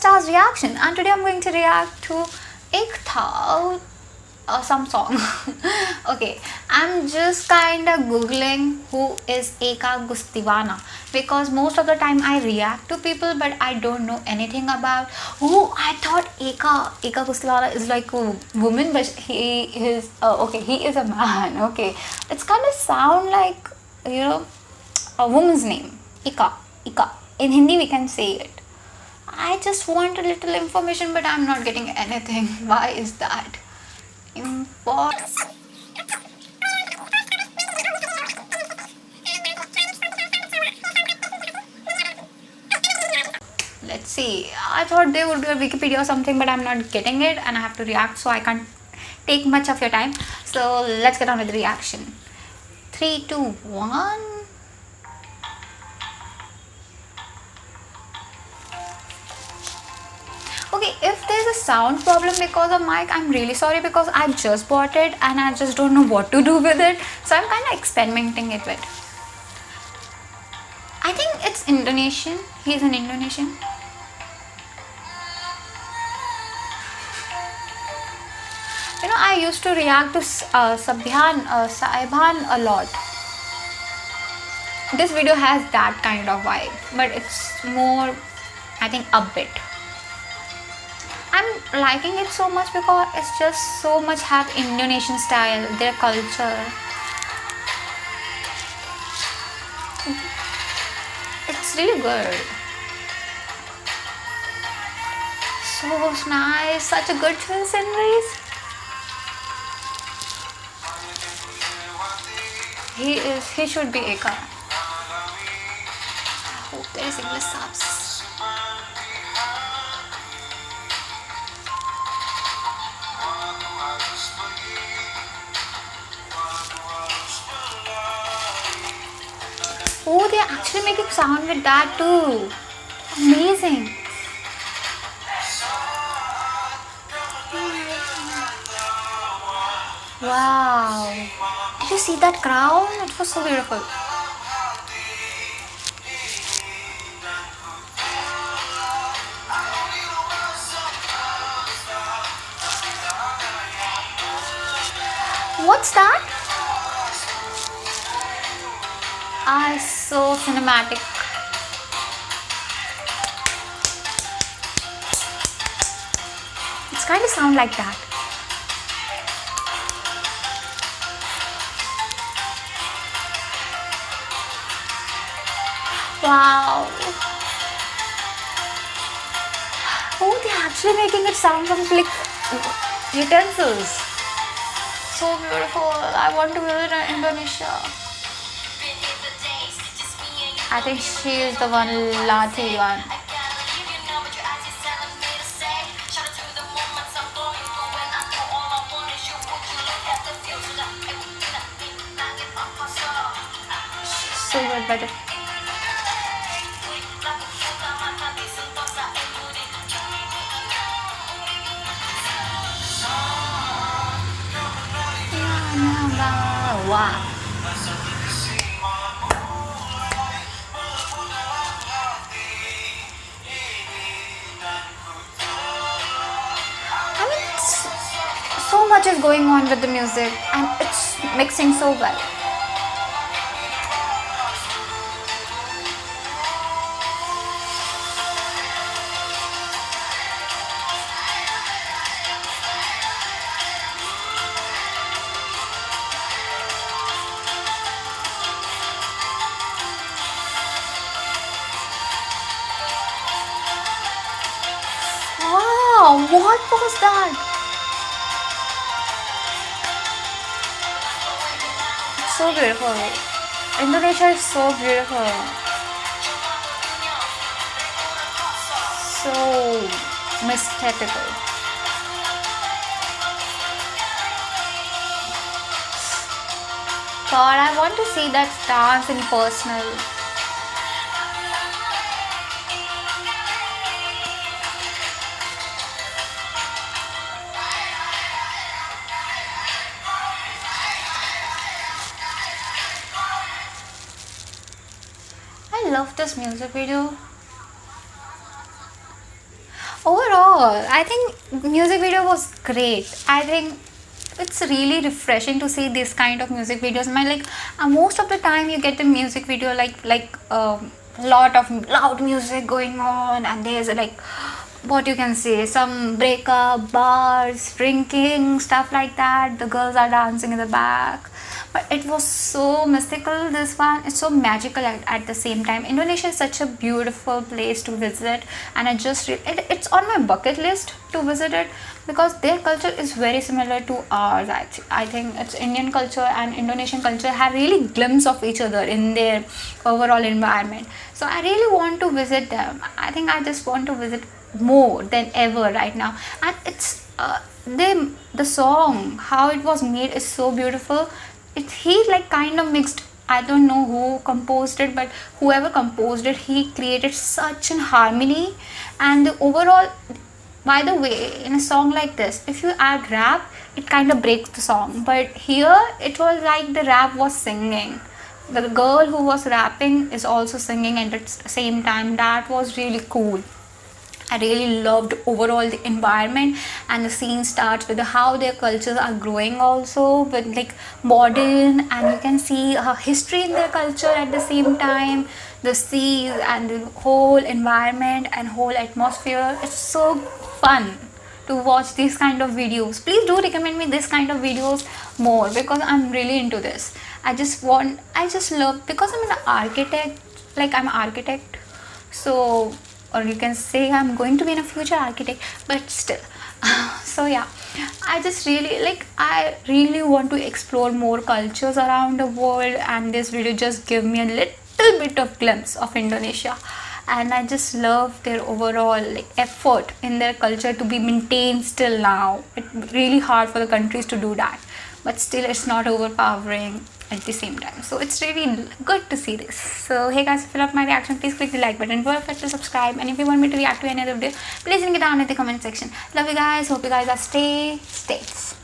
Stars reaction, and today I'm going to react to Ek Tha, some song. Okay, I'm just kind of googling who is Eka Gustiwana, because most of the time I react to people but I don't know anything about who. I thought Eka Gustiwana is like a woman, but he is okay, he is a man. Okay, it's kind of sound like, you know, a woman's name. Ika. In Hindi we can say it. I just want a little information, but I'm not getting anything. Why is that? Info. Let's see. I thought there would be a Wikipedia or something, but I'm not getting it, and I have to react, so I can't take much of your time. So let's get on with the reaction. 3, 2, 1. Okay, if there's a sound problem because of mic, I'm really sorry, because I just bought it and I just don't know what to do with it. So I'm kind of experimenting it with. I think it's Indonesian. He's an Indonesian. You know, I used to react to Saibhan a lot. This video has that kind of vibe, but it's more, I think, upbeat. I'm liking it so much because it's just so much have Indonesian style, their culture. It's really good. So nice, such a good sceneries. He should be Eka. I hope there is English subs. Oh, they're actually making sound with that too. Amazing. Wow. Did you see that crown? It was so beautiful. What's that? Ah, so cinematic. It's kind of sound like that. Wow. Oh, they're actually making it sound from like utensils. So beautiful. I want to visit Indonesia. I think she is the one, Lati one. So good, but wow. I mean, so much is going on with the music and it's mixing so well. Wow, what was that? It's so beautiful. Indonesia is so beautiful. So mystical. God, I want to see that dance in personal. I love this music video. Overall, I think music video was great. I think it's really refreshing to see this kind of music videos. My like most of the time you get the music video like lot of loud music going on, and there's like what you can say, some breakup, bars, drinking, stuff like that. The girls are dancing in the back, but it was so mystical. This one, it's so magical at the same time. Indonesia is such a beautiful place to visit, and it's on my bucket list to visit it, because their culture is very similar to ours. I think it's Indian culture and Indonesian culture have really glimpse of each other in their overall environment. So I really want to visit them. I think I just want to visit more than ever right now. And it's the song, how it was made is so beautiful. He like kind of mixed, I don't know who composed it, but whoever composed it, he created such an harmony. And the overall, by the way, in a song like this, if you add rap, it kind of breaks the song, but here it was like the rap was singing, the girl who was rapping is also singing at the same time. That was really cool. I really loved overall the environment, and the scene starts with how their cultures are growing also with like modern, and you can see history in their culture at the same time. The seas and the whole environment and whole atmosphere. It's so fun to watch these kind of videos. Please do recommend me this kind of videos more, because I'm really into this. I just love, because I'm an architect, like I'm an architect, so, or you can say I'm going to be in a future architect, but still. So yeah, I really want to explore more cultures around the world, and this video just give me a little bit of glimpse of Indonesia. And I just love their overall like effort in their culture to be maintained still now. It's really hard for the countries to do that, but still it's not overpowering at the same time. So it's really good to see this. So hey guys, if you love my reaction, please click the like button. Don't forget to subscribe, and if you want me to react to any other video, please link it down in the comment section. Love you guys. Hope you guys are stay safe.